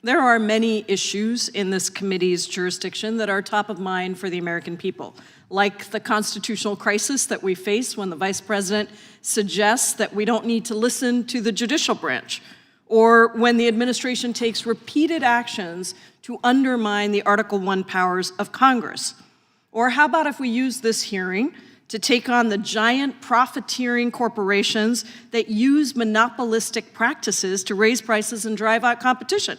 There are many issues in this committee's jurisdiction that are top of mind for the American people, like the constitutional crisis that we face when the Vice President suggests that we don't need to listen to the judicial branch, or when the administration takes repeated actions to undermine the Article I powers of Congress. Or how about if we use this hearing to take on the giant profiteering corporations that use monopolistic practices to raise prices and drive out competition?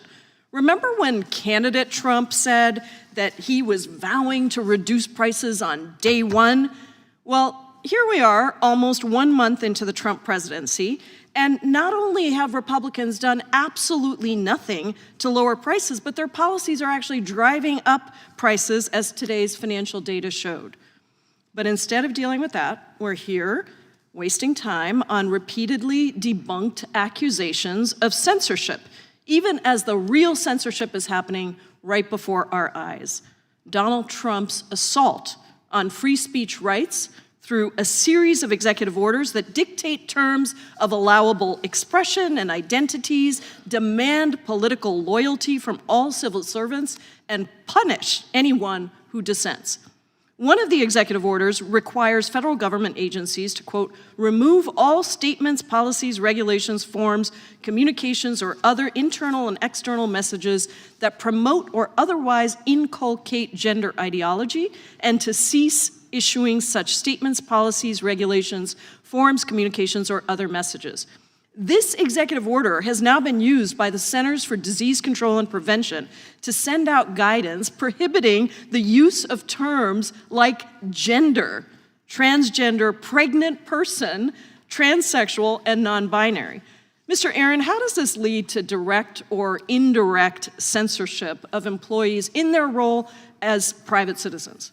Remember when candidate Trump said that he was vowing to reduce prices on day one? Well, here we are, almost 1 month into the Trump presidency, and not only have Republicans done absolutely nothing to lower prices, but their policies are actually driving up prices, as today's financial data showed. But instead of dealing with that, we're here wasting time on repeatedly debunked accusations of censorship, even as the real censorship is happening right before our eyes. Donald Trump's assault on free speech rights through a series of executive orders that dictate terms of allowable expression and identities, demand political loyalty from all civil servants, and punish anyone who dissents. One of the executive orders requires federal government agencies to, quote, remove all statements, policies, regulations, forms, communications, or other internal and external messages that promote or otherwise inculcate gender ideology, and to cease issuing such statements, policies, regulations, forms, communications, or other messages. This executive order has now been used by the Centers for Disease Control and Prevention to send out guidance prohibiting the use of terms like gender, transgender, pregnant person, transsexual, and non-binary. Mr. Aaron, how does this lead to direct or indirect censorship of employees in their role as private citizens?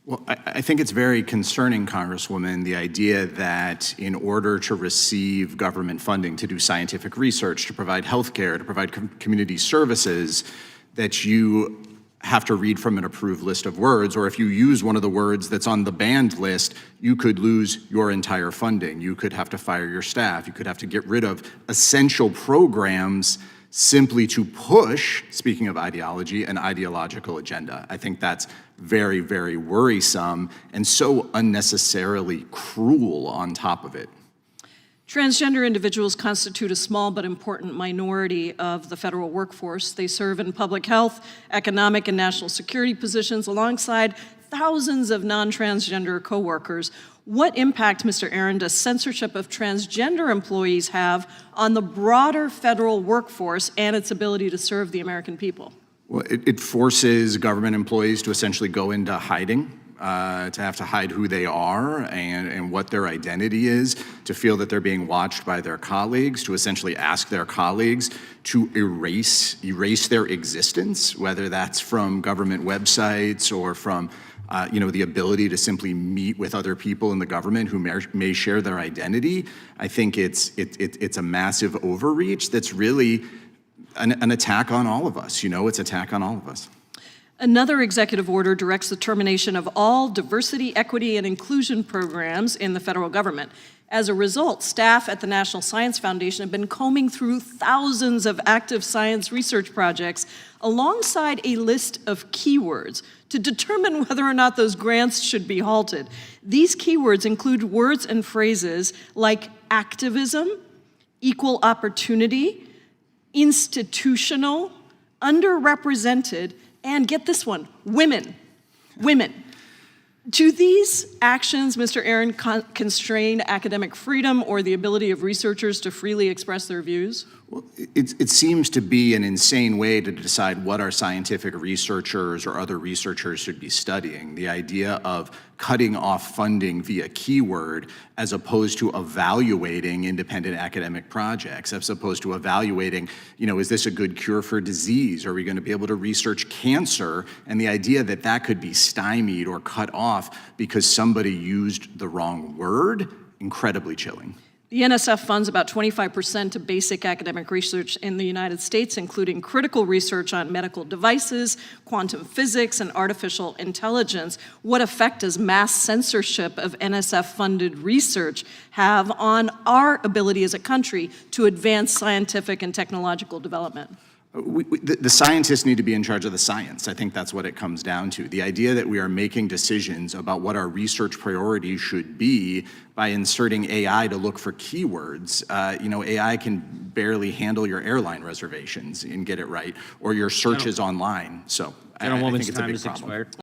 Well, I think it's very concerning, Congresswoman, the idea that in order to receive government funding to do scientific research, to provide health care, to provide community services, that you have to read from an approved list of words, or if you use one of the words that's on the banned list, you could lose your entire funding. You could have to fire your staff. You could have to get rid of essential programs simply to push, speaking of ideology, an ideological agenda. I think that's very, very worrisome and so unnecessarily cruel on top of it. Transgender individuals constitute a small but important minority of the federal workforce. They serve in public health, economic, and national security positions alongside thousands of non-transgender coworkers. What impact, Mr. Aaron, does censorship of transgender employees have on the broader federal workforce and its ability to serve the American people? Well, it forces government employees to essentially go into hiding, to have to hide who they are and what their identity is, to feel that they're being watched by their colleagues, to essentially ask their colleagues to erase their existence, whether that's from government websites or from the ability to simply meet with other people in the government who may share their identity. I think it's a massive overreach that's really an attack on all of us. It's an attack on all of us. Another executive order directs the termination of all diversity, equity, and inclusion programs in the federal government. As a result, staff at the National Science Foundation have been combing through thousands of active science research projects alongside a list of keywords to determine whether or not those grants should be halted. These keywords include words and phrases like activism, equal opportunity, institutional, underrepresented, and get this one, women. Do these actions, Mr. Aaron, constrain academic freedom or the ability of researchers to freely express their views? Well, it seems to be an insane way to decide what our scientific researchers or other researchers should be studying. The idea of cutting off funding via keyword as opposed to evaluating independent academic projects, as opposed to evaluating, is this a good cure for disease? Are we going to be able to research cancer? And the idea that that could be stymied or cut off because somebody used the wrong word, incredibly chilling. The NSF funds about 25% of basic academic research in the United States, including critical research on medical devices, quantum physics, and artificial intelligence. What effect does mass censorship of NSF-funded research have on our ability as a country to advance scientific and technological development? The scientists need to be in charge of the science. I think that's what it comes down to. The idea that we are making decisions about what our research priorities should be by inserting AI to look for keywords. AI can barely handle your airline reservations and get it right, or your searches online. So I think it's a big problem.